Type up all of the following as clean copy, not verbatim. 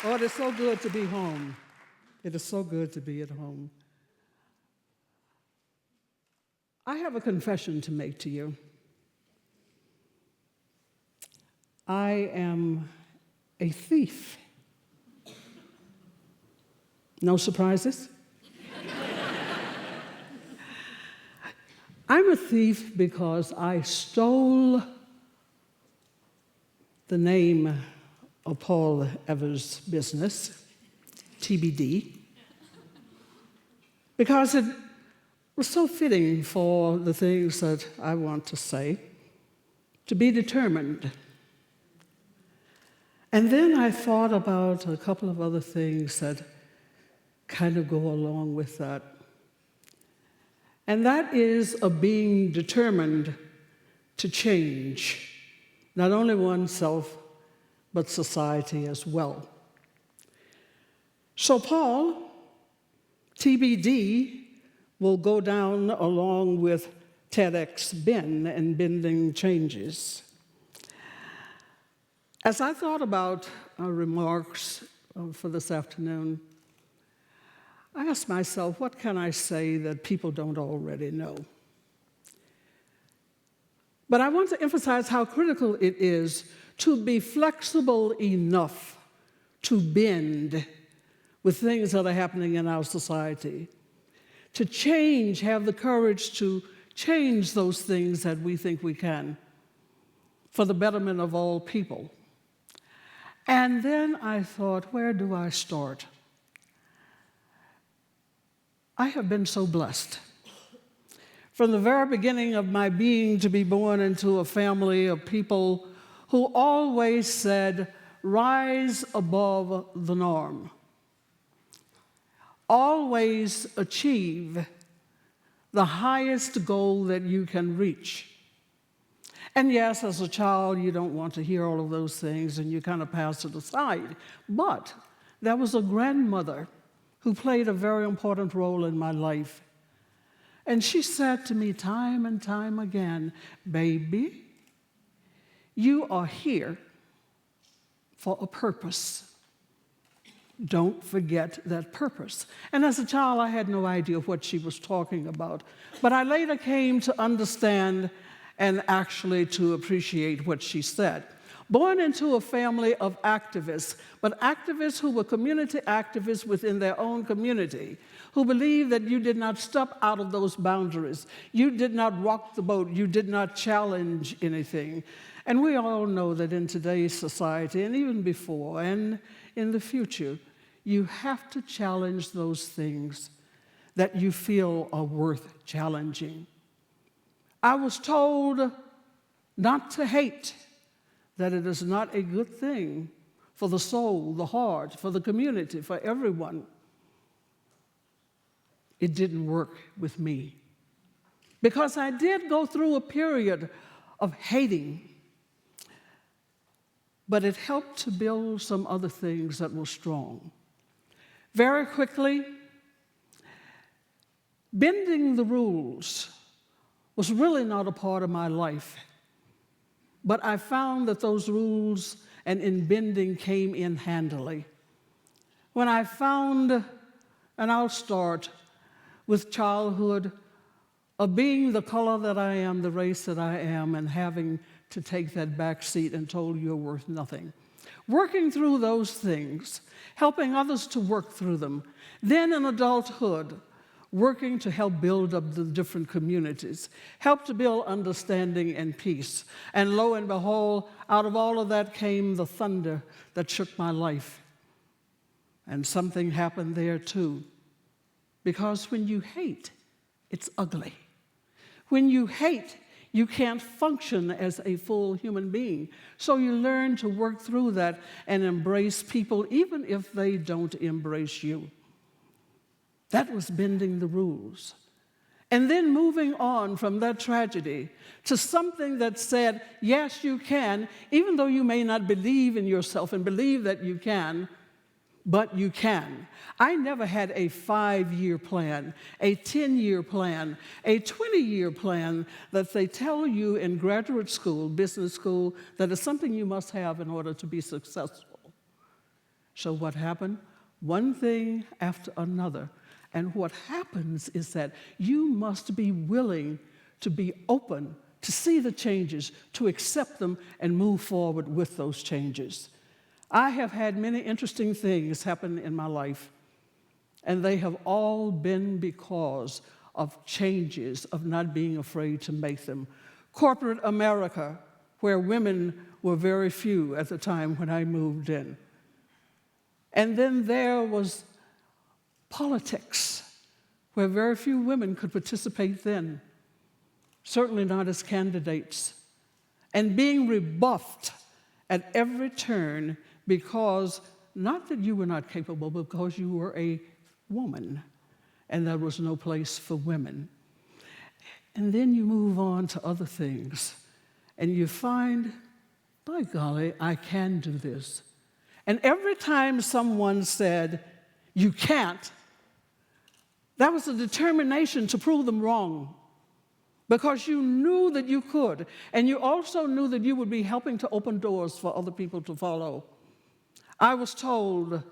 Oh, it is so good to be home. It is so good to be at home. I have a confession to make to you. I am a thief. No surprises? I'm a thief because I stole the name of Paul Evers' business, TBD, because it was so fitting for the things that I want to say, to be determined. And then I thought about a couple of other things that kind of go along with that. And that is of being determined to change, not only oneself, but society as well. So Paul, TBD, will go down along with TEDxBend and bending changes. As I thought about our remarks for this afternoon, I asked myself, what can I say that people don't already know? But I want to emphasize how critical it is to be flexible enough to bend with things that are happening in our society, to change, have the courage to change those things that we think we can for the betterment of all people. And then I thought, where do I start? I have been so blessed. From the very beginning of my being, to be born into a family of people who always said, rise above the norm. Always achieve the highest goal that you can reach. And yes, as a child, you don't want to hear all of those things, and you kind of pass it aside. But there was a grandmother who played a very important role in my life. And she said to me time and time again, baby, you are here for a purpose. Don't forget that purpose. And as a child, I had no idea what she was talking about. But I later came to understand and actually to appreciate what she said. Born into a family of activists, but activists who were community activists within their own community, who believed that you did not step out of those boundaries. You did not rock the boat. You did not challenge anything. And we all know that in today's society, and even before, and in the future, you have to challenge those things that you feel are worth challenging. I was told not to hate, that it is not a good thing for the soul, the heart, for the community, for everyone. It didn't work with me, because I did go through a period of hating, but it helped to build some other things that were strong. Very quickly, bending the rules was really not a part of my life, but I found that those rules and in bending came in handily. When I found, and I'll start with childhood, of being the color that I am, the race that I am, and having to take that back seat and told you're worth nothing. Working through those things, helping others to work through them. Then in adulthood, working to help build up the different communities, help to build understanding and peace. And lo and behold, out of all of that came the thunder that shook my life. And something happened there too. Because when you hate, it's ugly. When you hate, you can't function as a full human being. So you learn to work through that and embrace people, even if they don't embrace you. That was bending the rules. And then moving on from that tragedy to something that said, yes, you can, even though you may not believe in yourself and believe that you can, but you can. I never had a 5-year plan, a 10-year plan, a 20-year plan that they tell you in graduate school, business school, that is something you must have in order to be successful. So what happened? One thing after another. And what happens is that you must be willing to be open, to see the changes, to accept them, and move forward with those changes. I have had many interesting things happen in my life, and they have all been because of changes, of not being afraid to make them. Corporate America, where women were very few at the time when I moved in. And then there was politics, where very few women could participate then, certainly not as candidates, and being rebuffed at every turn because, not that you were not capable, but because you were a woman, and there was no place for women. And then you move on to other things, and you find, by golly, I can do this. And every time someone said, you can't, that was a determination to prove them wrong, because you knew that you could, and you also knew that you would be helping to open doors for other people to follow. I was told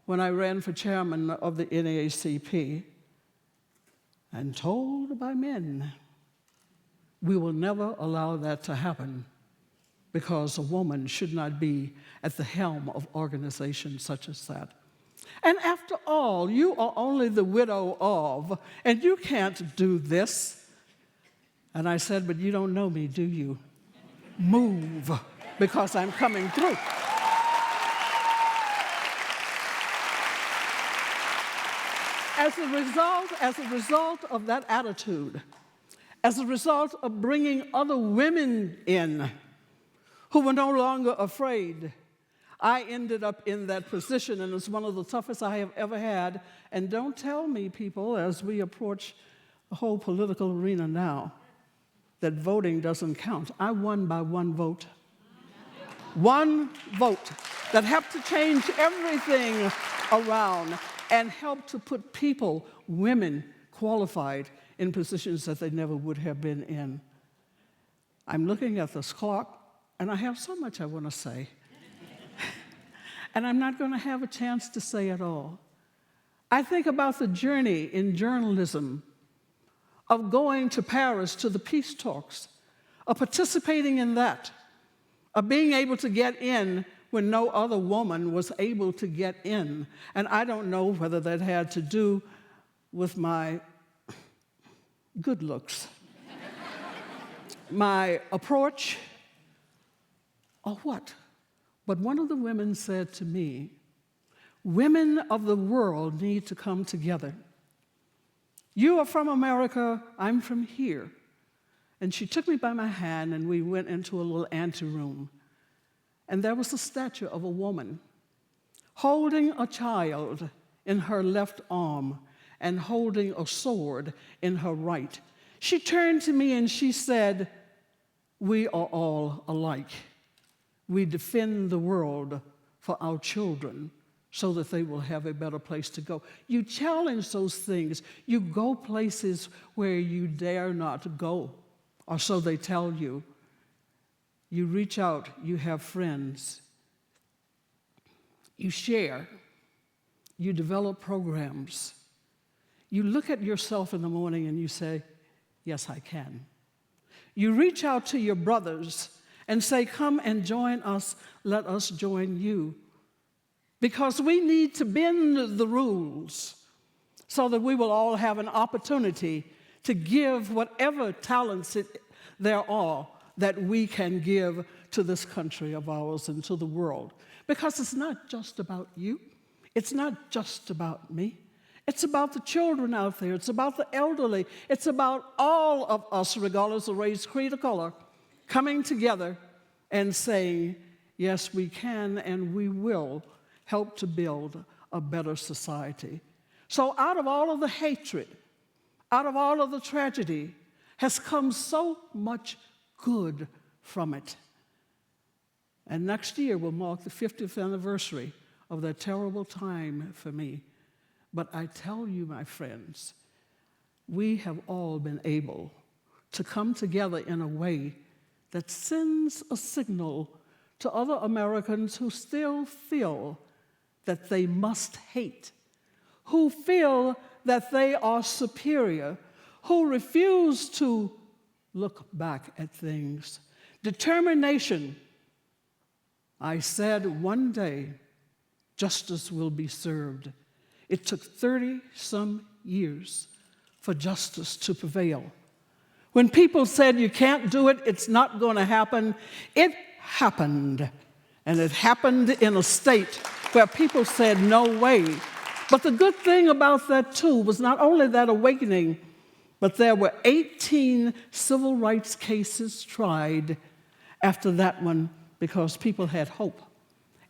when I ran for chairman of the NAACP, and told by men, we will never allow that to happen, because a woman should not be at the helm of organizations such as that. And after all, you are only the widow of, and you can't do this. And I said, but you don't know me, do you? Move, because I'm coming through. As a result of that attitude, as a result of bringing other women in who were no longer afraid, I ended up in that position, and it's one of the toughest I have ever had. And don't tell me, people, as we approach the whole political arena now, that voting doesn't count. I won by one vote. One vote that helped to change everything around and helped to put people, women, qualified in positions that they never would have been in. I'm looking at this clock, and I have so much I want to say. And I'm not going to have a chance to say it all. I think about the journey in journalism of going to Paris to the peace talks, of participating in that, of being able to get in when no other woman was able to get in. And I don't know whether that had to do with my good looks, my approach, or what. But one of the women said to me, women of the world need to come together. You are from America, I'm from here. And she took me by my hand, and we went into a little anteroom. And there was a statue of a woman holding a child in her left arm and holding a sword in her right. She turned to me and she said, we are all alike. We defend the world for our children so that they will have a better place to go. You challenge those things. You go places where you dare not go, or so they tell you. You reach out, you have friends. You share. You develop programs. You look at yourself in the morning and you say, yes, I can. You reach out to your brothers and say, come and join us, let us join you. Because we need to bend the rules so that we will all have an opportunity to give whatever talents there are that we can give to this country of ours and to the world. Because it's not just about you. It's not just about me. It's about the children out there. It's about the elderly. It's about all of us, regardless of race, creed, or color, coming together and saying, yes, we can and we will help to build a better society. So out of all of the hatred, out of all of the tragedy, has come so much good from it. And next year will mark the 50th anniversary of that terrible time for me. But I tell you, my friends, we have all been able to come together in a way that sends a signal to other Americans who still feel that they must hate, who feel that they are superior, who refuse to look back at things. Determination. I said one day, justice will be served. It took 30-some years for justice to prevail. When people said you can't do it, it's not going to happen, it happened. And it happened in a state where people said no way. But the good thing about that, too, was not only that awakening, but there were 18 civil rights cases tried after that one because people had hope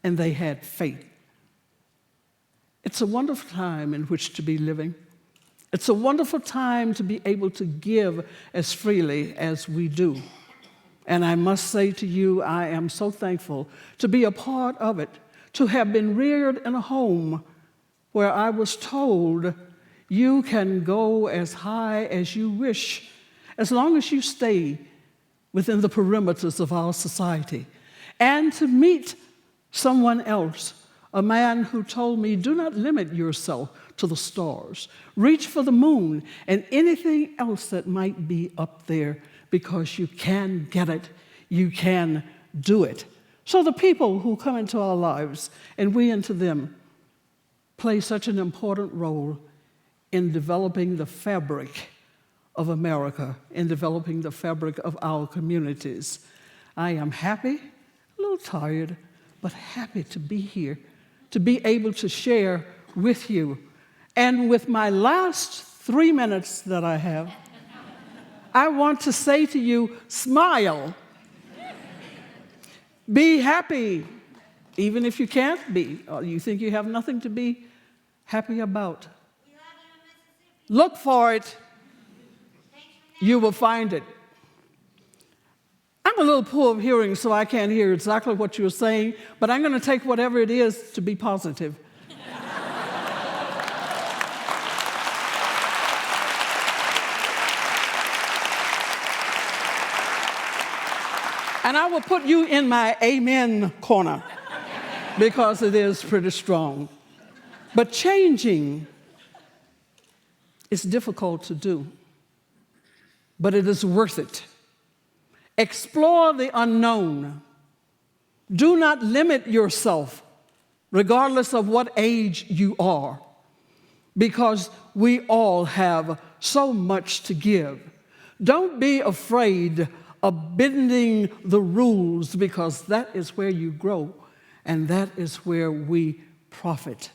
and they had faith. It's a wonderful time in which to be living. It's a wonderful time to be able to give as freely as we do. And I must say to you, I am so thankful to be a part of it, to have been reared in a home where I was told you can go as high as you wish as long as you stay within the perimeters of our society. And to meet someone else, a man who told me, do not limit yourself to the stars. Reach for the moon and anything else that might be up there, because you can get it, you can do it. So the people who come into our lives, and we into them, play such an important role in developing the fabric of America, in developing the fabric of our communities. I am happy, a little tired, but happy to be here, to be able to share with you. And with my last 3 minutes that I have, I want to say to you, smile. Be happy, even if you can't be, or you think you have nothing to be happy about. Look for it. You will find it. I'm a little poor of hearing, so I can't hear exactly what you're saying, but I'm going to take whatever it is to be positive. And I will put you in my amen corner because it is pretty strong. But changing is difficult to do, but it is worth it. Explore the unknown. Do not limit yourself, regardless of what age you are, because we all have so much to give. Don't be afraid of bending the rules, because that is where you grow, and that is where we profit.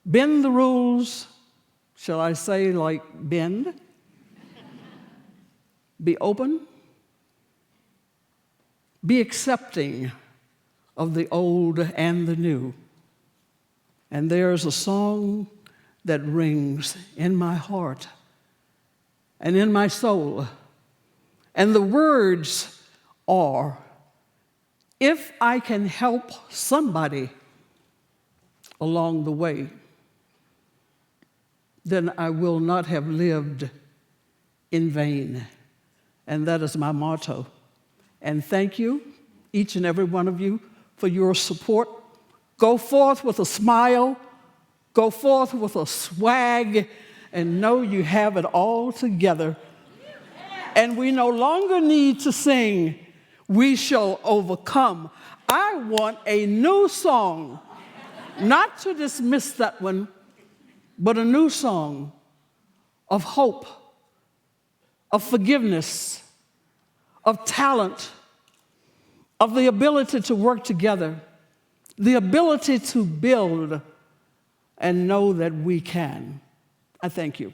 Bend the rules, shall I say, like bend? Be open. Be accepting of the old and the new. And there's a song that rings in my heart and in my soul. And the words are, if I can help somebody along the way, then I will not have lived in vain. And that is my motto. And thank you, each and every one of you, for your support. Go forth with a smile, go forth with a swag, and know you have it all together. And we no longer need to sing, "We shall overcome." I want a new song, not to dismiss that one, but a new song of hope, of forgiveness, of talent, of the ability to work together, the ability to build and know that we can. I thank you.